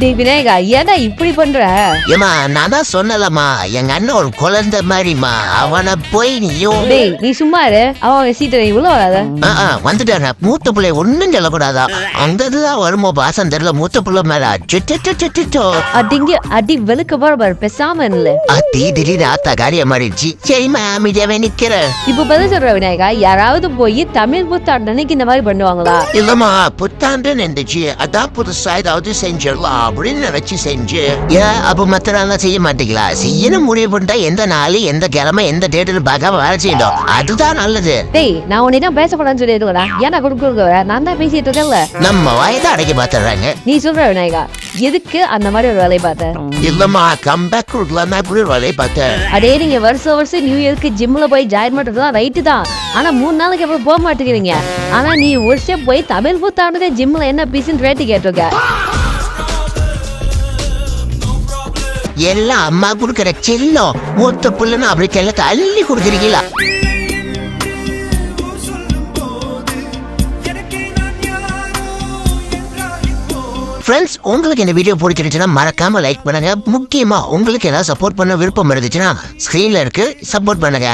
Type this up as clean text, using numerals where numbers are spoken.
டேய் விநாயகா ஏன்டா இப்படி பண்ற? ஏமா நான் தான் சொன்னலம்மா எங்க அண்ணன் ஒரு குழந்தை மாதிரிமா அவனை போய் நீயும் டேய் நீ சும்மா இரு. அவன் சீட்டை நீ உள்ள வராத. வந்துட்டாரு மூத்த பிள்ளை ஒன்னும் சொல்லக்கூடாதா அந்த இதுதான் வருமோ பாசம் தெரியல மூத்த பிள்ளை மேல அடிங்க அடி வெளுக்க பாரு பேசாம இல்ல. அத்தி திடீர்னு ஆத்தா காரியம் மாறிடுச்சு சரிம்மா அமைதியாவே நிக்கிறேன். இப்ப பதில் சொல்ற விநாயகா யாராவது போய் தமிழ் புத்தாண்டு அன்னைக்கு இந்த மாதிரி பண்ணுவாங்களா? இல்லம்மா புத்தாண்டு நின்றுச்சு அதான் புதுசா ஏதாவது செஞ்சிடலாம் அப்படின்னு நினைச்சு செஞ்சு ஏன் அப்ப மத்த நாள் செய்ய மாட்டீங்களா? செய்யணும் முடிவு பண்ணிட்டா எந்த நாள் எந்த கிழமை எந்த டேட்டு பார்க்காம வேலை செய்யணும் அதுதான் நல்லது. டேய் நான் உன்னிடம் பேசப்படான்னு சொல்லிடுறா ஏன்னா கொடுக்குற நான் தான் பேசிட்டு இருக்கேன்ல. நம்ம வயதை அடக்கி பாத்துறாங்க. நீ சொல்ற விநாயகா எதுக்கு அந்த மாதிரி ஒரு வேலையை பார்த்த? இல்லம்மா கம்பேக் கொடுக்கலாம் இப்படி ஒரு வேலையை பார்த்தேன். அடே நீங்க வருஷம் நியூ இயர்க்கு ஜிம்ல போய் ஜாயின் பண்றதுதான் ரைட்டு தான். ஆனா 3 நாளைக்கு அப்புறம் போக மாட்டேங்கிறீங்க. ஆனா நீ வருஷம் போய் தமிழ் புத்தாண்டுக்கு ஜிம்ல என்ன பீஸ்ன்னு ரேட்டு கேட்டிருக்க. எல்லாம் அம்மா குடுக்கற செல்லம் மூத்த புள்ளன்னு அப்படி செல்லத்தை அள்ளி கொடுக்குறீங்களா? ஃப்ரெண்ட்ஸ் உங்களுக்கு இந்த வீடியோ பிடிச்சிருந்துச்சுன்னா மறக்காம லைக் பண்ணுங்க. முக்கியமா உங்களுக்கு ஏதாவது சப்போர்ட் பண்ண விருப்பம் இருந்துச்சுன்னா ஸ்கிரீன்ல இருக்கு சப்போர்ட் பண்ணுங்க.